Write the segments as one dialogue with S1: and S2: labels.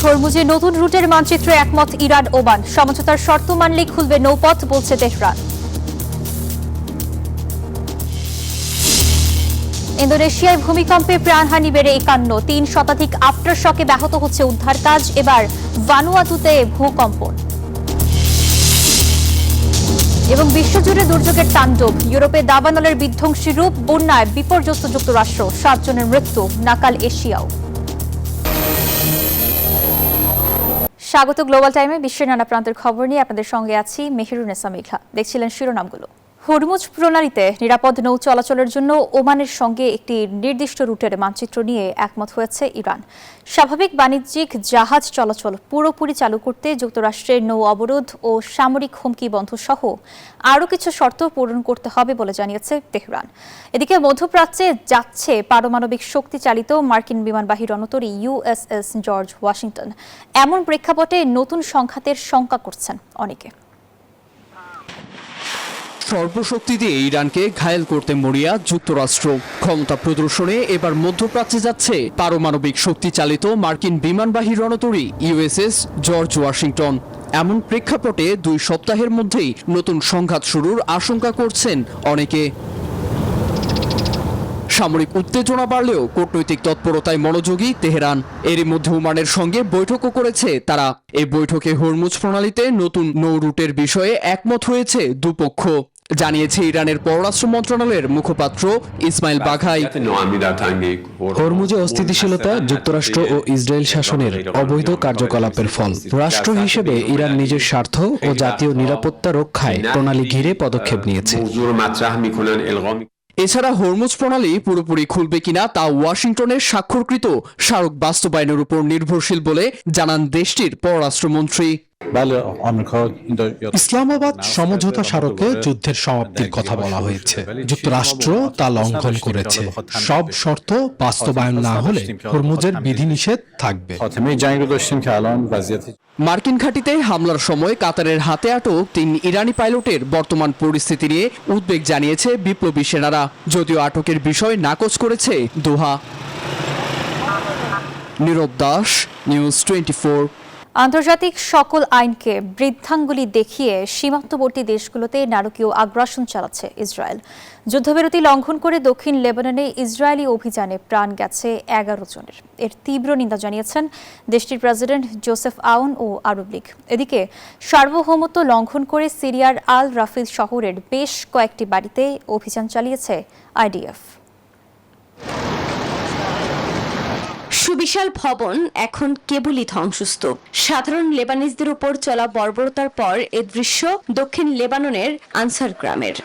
S1: হরমুজে নতুন রুটের মানচিত্রে একমত ইরান ওমান, সমঝোতার শর্ত মানলেই খুলবে নৌপথ, বলছে তেহরান। ইন্দোনেশিয়ায় ভূমিকম্পে প্রাণহানি বেড়ে 51, 3 শতাধিক আফটার শকে ব্যাহত হচ্ছে উদ্ধার কাজ। এবার ভানুয়াতুতে ভূকম্পন। এবং বিশ্বজুড়ে দুর্যোগের তাণ্ডব, ইউরোপে দাবানলের বিধ্বংসী রূপ, বন্যায় বিপর্যস্ত যুক্তরাষ্ট্র, 7 জনের মৃত্যু, নাকাল এশিয়াও। স্বাগত গ্লোবাল টাইমে বিশ্বের নানা প্রান্তের খবর নিয়ে আপনাদের সঙ্গে আছি মেহেরুন্নেসা মেঘলা। দেখছিলেন শিরোনামগুলো। হরমুজ প্রণালীতে নিরাপদ নৌ চলাচলের জন্য ওমানের সঙ্গে একটি নির্দিষ্ট রুটের মানচিত্র নিয়ে একমত হয়েছে ইরান। স্বাভাবিক বাণিজ্যিক জাহাজ চলাচল পুরোপুরি চালু করতে যুক্তরাষ্ট্রের নৌ অবরোধ ও সামরিক হুমকি বন্ধ সহ আরও কিছু শর্ত পূরণ করতে হবে বলে জানিয়েছে তেহরান। এদিকে মধ্যপ্রাচ্যে যাচ্ছে পারমাণবিক শক্তি চালিত মার্কিন বিমানবাহী রণতরী USS জর্জ ওয়াশিংটন। এমন প্রেক্ষাপটে নতুন সংঘাতের শঙ্কা করছেন অনেকে।
S2: সর্বশক্তি দিয়ে ইরানকে ঘায়েল করতে মরিয়া যুক্তরাষ্ট্র। ক্ষমতা প্রদর্শনে এবার মধ্যপ্রাচ্যে যাচ্ছে পারমাণবিক শক্তি চালিত মার্কিন বিমানবাহী রণতরী USS জর্জ ওয়াশিংটন। এমন প্রেক্ষাপটে 2 সপ্তাহের মধ্যেই নতুন সংঘাত শুরুর আশঙ্কা করছেন অনেকে। সামরিক উত্তেজনা বাড়লেও কূটনৈতিক তৎপরতায় মনোযোগী তেহরান। এরই মধ্যে ওমানের সঙ্গে বৈঠকও করেছে তারা। এই বৈঠকে হরমুজ প্রণালীতে নতুন নৌ রুটের বিষয়ে একমত হয়েছে দুপক্ষ, জানিয়েছে ইরানের পররাষ্ট্র মন্ত্রণালয়ের মুখপাত্র ইসমাইল বাঘাই।
S3: হরমুজে অস্থিতিশীলতা যুক্তরাষ্ট্র ও ইসরায়েল শাসনের অবৈধ কার্যকলাপের ফল। রাষ্ট্র হিসেবে ইরান নিজের স্বার্থ ও জাতীয় নিরাপত্তা রক্ষায় প্রণালী ঘিরে পদক্ষেপ নিয়েছে।
S2: এছাড়া হরমুজ প্রণালী পুরোপুরি খুলবে কিনা তা ওয়াশিংটনের স্বাক্ষরকৃত স্মারক বাস্তবায়নের উপর নির্ভরশীল বলে জানান দেশটির পররাষ্ট্রমন্ত্রী।
S4: ইসলামাবাদ সমঝোতা স্মারকে যুদ্ধের সমাপ্তির কথা বলা হয়েছে। যুক্তরাষ্ট্র তা লঙ্ঘন করেছে। সব শর্ত বাস্তবায়ন না হলে হরমুজের বিধিনিষেধ থাকবে।
S2: মার্কিন ঘাঁটিতে হামলার সময় কাতারের হাতে আটক 3 ইরানি পাইলটের বর্তমান পরিস্থিতি নিয়ে উদ্বেগ জানিয়েছে বিপ্লবী সেনারা, যদিও আটকের বিষয় নাকচ করেছে দোহা। নীরব দাস, নিউজ 24।
S1: আন্তর্জাতিক সকল আইনকে বৃদ্ধাঙ্গুলি দেখিয়ে সীমান্তবর্তী দেশগুলোতে নারকীয় আগ্রাসন চালাচ্ছে ইসরায়েল। যুদ্ধবিরতি লঙ্ঘন করে দক্ষিণ লেবাননে ইসরায়েলি অভিযানে প্রাণ গেছে 11 জনের। এর তীব্র নিন্দা জানিয়েছেন দেশটির প্রেসিডেন্ট জোসেফ আউন ও আরব লীগ। এদিকে সার্বভৌমত্ব লঙ্ঘন করে সিরিয়ার আল রাফিদ শহরের বেশ কয়েকটি বাড়িতে অভিযান চালিয়েছে IDF।
S5: সুবিশাল ভবন এখন কেবলই ধ্বংসস্তূপ। সাধারণ লেবানিজদের উপর চলা বর্বরতার পর এ দৃশ্য দক্ষিণ লেবাননের আনসার গ্রামের।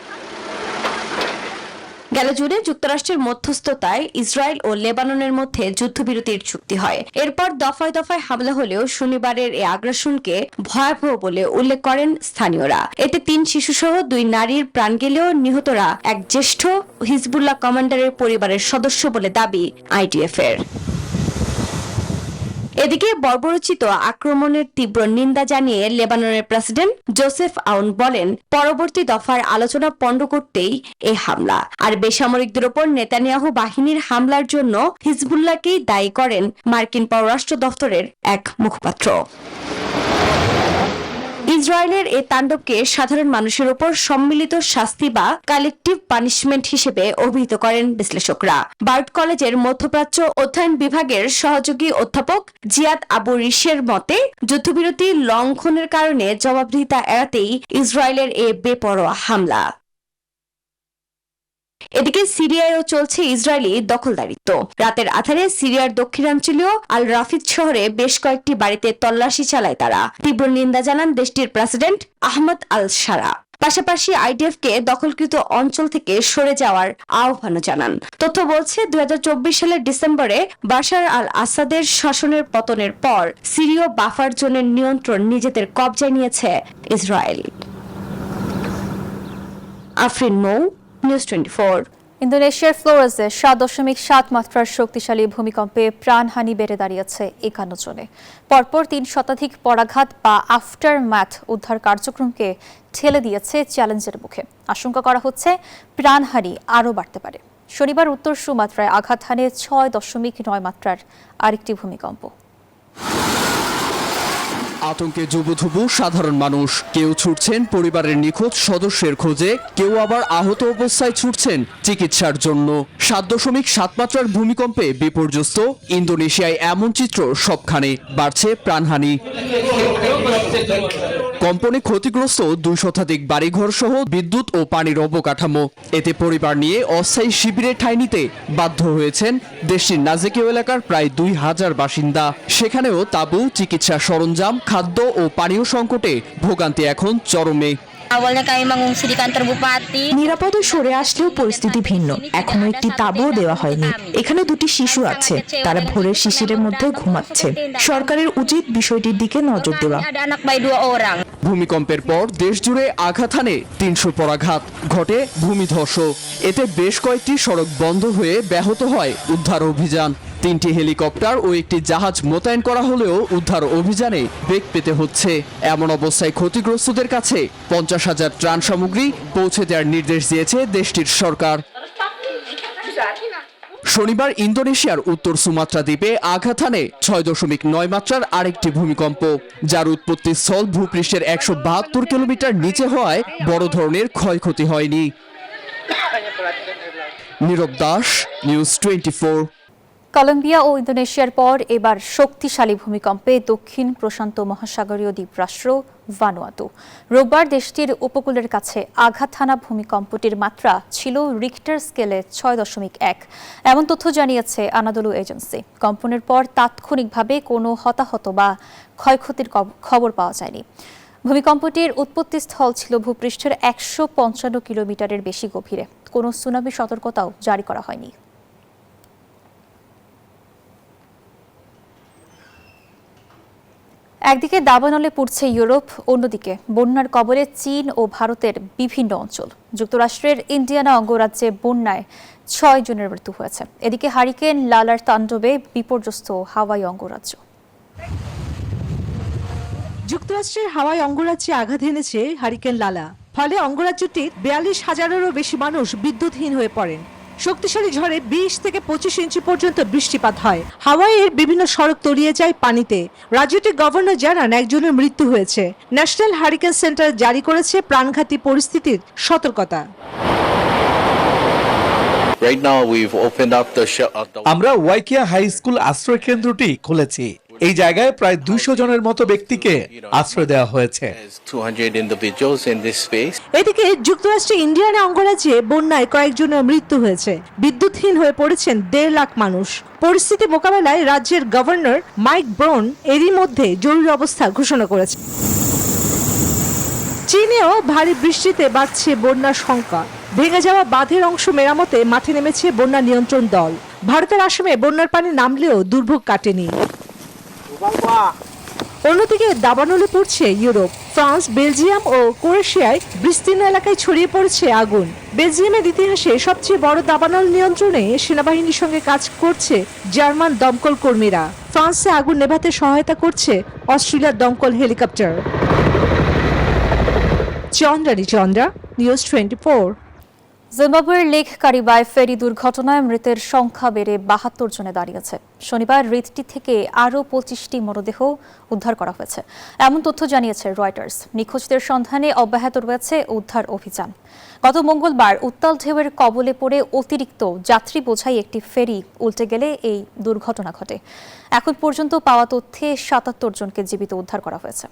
S5: গেল জুনে যুক্তরাষ্ট্রের মধ্যস্থতায় ইসরায়েল ও লেবাননের মধ্যে যুদ্ধবিরতির চুক্তি হয়। এরপর দফায় দফায় হামলা হলেও শনিবারের এই আগ্রাসনকে ভয়াবহ বলে উল্লেখ করেন স্থানীয়রা। এতে 3 শিশুসহ 2 নারীর প্রাণ গেলেও নিহতরা এক জ্যেষ্ঠ হিজবুল্লাহ কমান্ডারের পরিবারের সদস্য বলে দাবি IDF এর। এদিকে বর্বরোচিত আক্রমণের তীব্র নিন্দা জানিয়ে লেবাননের প্রেসিডেন্ট জোসেফ আউন বলেন, পরবর্তী দফার আলোচনা পণ্ড করতেই এই হামলা। আর বেসামরিকদের ওপর নেতানিয়াহু বাহিনীর হামলার জন্য হিজবুল্লাহকেই দায়ী করেন মার্কিন পররাষ্ট্র দফতরের এক মুখপাত্র। ইসরায়েলের এই তাণ্ডবকে সাধারণ মানুষের উপর সম্মিলিত শাস্তি বা কালেকটিভ পানিশমেন্ট হিসেবে অভিহিত করেন বিশ্লেষকরা। বার্ট কলেজের মধ্যপ্রাচ্য অধ্যয়ন বিভাগের সহযোগী অধ্যাপক জিয়াদ আবু রিশের মতে, যুদ্ধবিরতি লঙ্ঘনের কারণে জবাবদিহিতা এড়াতেই ইসরায়েলের এ বেপরোয়া হামলা। এদিকে সিরিয়ায়ও চলছে ইসরায়েলি দখলদারিত্ব। রাতের আধারে সিরিয়ার দক্ষিণাঞ্চলীয় আল রাফিদ শহরে বেশ কয়েকটি বাড়িতে তল্লাশি চালায় তারা। তীব্র নিন্দা জানান দেশটির প্রেসিডেন্ট আহমদ আল শারা। পাশাপাশি IDF কে দখলকৃত অঞ্চল থেকে সরে যাওয়ার আহ্বানও জানান। তথ্য বলছে 2024 সালের ডিসেম্বরে বাশার আল আসাদের শাসনের পতনের পর সিরীয় বাফার জোনের নিয়ন্ত্রণ নিজেদের কবজায় নিয়েছে ইসরায়েল। আফরিন মৌ, নিউজ 24।
S1: ইন্দোনেশিয়ার ফ্লোরেসে 7.7 মাত্রার শক্তিশালী ভূমিকম্পে প্রাণহানি বেড়ে দাঁড়িয়েছে 51 জনে। পরপর 3 শতাধিক পরাঘাত বা আফটার ম্যাথ উদ্ধার কার্যক্রমকে ঠেলে দিয়েছে চ্যালেঞ্জের মুখে। আশঙ্কা করা হচ্ছে প্রাণহানি আরও বাড়তে পারে। শনিবার উত্তর সুমাত্রায় আঘাত হানে 6.9 মাত্রার আরেকটি ভূমিকম্প।
S2: আতঙ্কে জুবুথুবু সাধারণ মানুষ, কেউ ছুটছেন পরিবারের নিখোঁজ সদস্যের খোঁজে, কেউ আবার আহত অবস্থায় ছুটছেন চিকিৎসার জন্য। 7.7 মাত্রার ভূমিকম্পে বিপর্যস্ত ইন্দোনেশিয়ায় এমন চিত্র সবখানে, বাড়ছে প্রাণহানি। কম্পনে ক্ষতিগ্রস্ত 2 শতাধিক বাড়িঘর সহ বিদ্যুৎ ও পানির অবকাঠামো। এতে পরিবার নিয়ে অস্থায়ী শিবিরে ঠাঁই নিতে বাধ্য হয়েছেন দেশটির নাজেকেও এলাকার প্রায় 2000 বাসিন্দা। সেখানেও তাঁবু, চিকিৎসা সরঞ্জাম, খাদ্য ও পানীয় সংকটে ভোগান্তি এখন চরমে।
S6: নিরাপদে সরে আসলেও পরিস্থিতি ভিন্ন। এখনো একটি তাঁবুও দেওয়া হয়নি। এখানে 2টি শিশু আছে, তারা ভোরের শিশিরের মধ্যে ঘুমাচ্ছে। সরকারের উচিত বিষয়টির দিকে নজর দেওয়া।
S2: ভূমিকম্পের পর দেশজুড়ে আঘাত হানে 300 পরাঘাত, ঘটে ভূমিধস। এতে বেশ কয়েকটি সড়ক বন্ধ হয়ে ব্যাহত হয় উদ্ধার অভিযান। 3টি হেলিকপ্টার ও একটি জাহাজ মোতায়েন করা হলেও উদ্ধার অভিযানে বেগ পেতে হচ্ছে। এমন অবস্থায় ক্ষতিগ্রস্তদের কাছে 50,000 ত্রাণ সামগ্রী পৌঁছে দেওয়ার নির্দেশ দিয়েছে দেশটির সরকার। শনিবার ইন্দোনেশিয়ার উত্তর সুমাত্রা দ্বীপে আঘাত হানে 6.9 মাত্রার আরেকটি ভূমিকম্প, যার উৎপত্তিস্থল ভূপৃষ্ঠের 172 কিলোমিটার নিচে হওয়ায় বড় ধরনের ক্ষয়ক্ষতি হয়নি। নীরব দাস, নিউজ 24।
S1: কলম্বিয়া ও ইন্দোনেশিয়ার পর এবার শক্তিশালী ভূমিকম্পে দক্ষিণ প্রশান্ত মহাসাগরীয় দ্বীপরাষ্ট্র ভানুয়াতু। রোববার দেশটির উপকূলের কাছে আঘাত হানা ভূমিকম্পটির মাত্রা ছিল রিক্টার স্কেলে 6.1। এমন তথ্য জানিয়েছে আনাদোলু এজেন্সি। কম্পনের পর তাৎক্ষণিকভাবে কোনো হতাহত বা ক্ষয়ক্ষতির খবর পাওয়া যায়নি। ভূমিকম্পটির উৎপত্তিস্থল ছিল ভূপৃষ্ঠের 155 কিলোমিটারের বেশি গভীরে। কোনো সুনামি সতর্কতাও জারি করা হয়নি। একদিকে দাবানলে পড়ছে ইউরোপ, অন্যদিকে বন্যার কবলে চীন ও ভারতের বিভিন্ন অঞ্চল। যুক্তরাষ্ট্রের ইন্ডিয়ানা অঙ্গরাজ্যে বন্যায় 6 জনের মৃত্যু হয়েছে। এদিকে হারিকেন লালার তাণ্ডবে বিপর্যস্ত হাওয়াই অঙ্গরাজ্য।
S7: যুক্তরাষ্ট্রের হাওয়াই অঙ্গরাজ্যে আঘাত এনেছে হারিকেন লালা। ফলে অঙ্গরাজ্যটির 42,000-এরও বেশি মানুষ বিদ্যুৎহীন হয়ে পড়েন। শক্তিশালী ঝড়ে 20 থেকে 25 ইঞ্চি পর্যন্ত বৃষ্টিপাত হয়। হাওয়াইয়ের বিভিন্ন সড়ক তলিয়ে যায় পানিতে। রাজ্যটির গভর্নর জানান 1 জনের মৃত্যু হয়েছে। ন্যাশনাল হারিকেন সেন্টার জারি করেছে প্রাণঘাতী পরিস্থিতির সতর্কতা।
S8: আমরা ওয়াইকিয়া হাই স্কুল আশ্রয় কেন্দ্রটি খুলেছি। এই জায়গায় প্রায় 200 জনের মতো ব্যক্তিকে আশ্রয় দেওয়া হয়েছে।
S7: এদিকে যুক্তরাষ্ট্রের ইন্ডিয়ানা অঙ্গরাজ্যে বন্যায় কয়েকজনের মৃত্যু হয়েছে। বিদ্যুৎহীন হয়ে পড়েছেন 1.5 লাখ মানুষ। পরিস্থিতি মোকাবেলায় রাজ্যের গভর্নর মাইক ব্রন এরই মধ্যে জরুরি অবস্থা ঘোষণা করেছে। চীনেও ভারী বৃষ্টিতে বাড়ছে বন্যার শঙ্কা। ভেঙে যাওয়া বাঁধের অংশ মেরামতে মাঠে নেমেছে বন্যা নিয়ন্ত্রণ দল। ভারতের আসামে বন্যার পানি নামলেও দুর্ভোগ কাটেনি। অন্যদিকে দাবানলে পড়ছে ইউরোপ। ফ্রান্স, বেলজিয়াম ও ক্রোয়েশিয়ায় বিস্তীর্ণ এলাকায় ছড়িয়ে পড়ছে আগুন। বেলজিয়ামের ইতিহাসে সবচেয়ে বড় দাবানল নিয়ন্ত্রণে সেনাবাহিনীর সঙ্গে কাজ করছে জার্মান দমকল কর্মীরা। ফ্রান্সে আগুন নেভাতে সহায়তা করছে অস্ট্রেলিয়ার দমকল হেলিকপ্টার। চন্দ্রা, নিউজ 24।
S1: জিম্বাবুয়ের লেক কারিবায় ফেরি দুর্ঘটনায় মৃতের সংখ্যা বেড়ে 72 জনে দাঁড়িয়েছে। শনিবার হ্রদটি থেকে আরও 25টি মরদেহ উদ্ধার করা হয়েছে, এমন তথ্য জানিয়েছে রয়টার্স। নিখোঁজদের সন্ধানে অব্যাহত রয়েছে উদ্ধার অভিযান। গত মঙ্গলবার উত্তাল ঢেউয়ের কবলে পড়ে অতিরিক্ত যাত্রী বোঝাই একটি ফেরি উল্টে গেলে এই দুর্ঘটনা ঘটে। এখন পর্যন্ত পাওয়া তথ্যে 77 জনকে জীবিত উদ্ধার করা হয়েছে।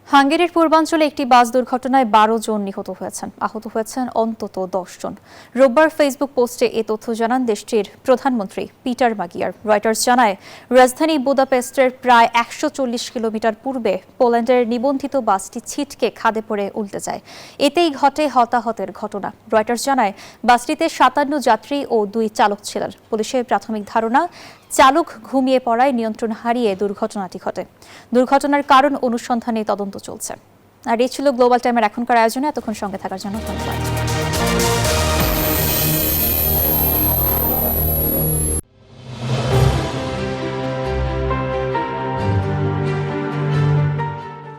S1: হাঙ্গেরির পূর্বাঞ্চলে একটি বাস দুর্ঘটনায় 12 জন নিহত হয়েছেন, আহত হয়েছেন অন্তত 10 জন। রোববার ফেসবুক পোস্টে এ তথ্য জানান দেশটির প্রধানমন্ত্রী পিটার মাগিয়ার। রয়টার্স জানায়, রাজধানী বুদাপেস্টের প্রায় 140 কিলোমিটার পূর্বে পোল্যান্ডের নিবন্ধিত বাসটি ছিটকে খাদে পড়ে উল্টে যায়। এতেই ঘটে হতাহতের ঘটনা। রয়টার্স জানায়, বাসটিতে 57 যাত্রী ও 2 চালক ছিলেন। পুলিশের প্রাথমিক ধারণা, চালক ঘুমিয়ে পড়ায় নিয়ন্ত্রণ হারিয়ে দুর্ঘটনাটি ঘটে। দুর্ঘটনার কারণ অনুসন্ধানে তদন্ত চলছে। আর এই ছিল গ্লোবাল টাইমের এখনকার আয়োজনে। এতক্ষণ সঙ্গে থাকার জন্য ধন্যবাদ।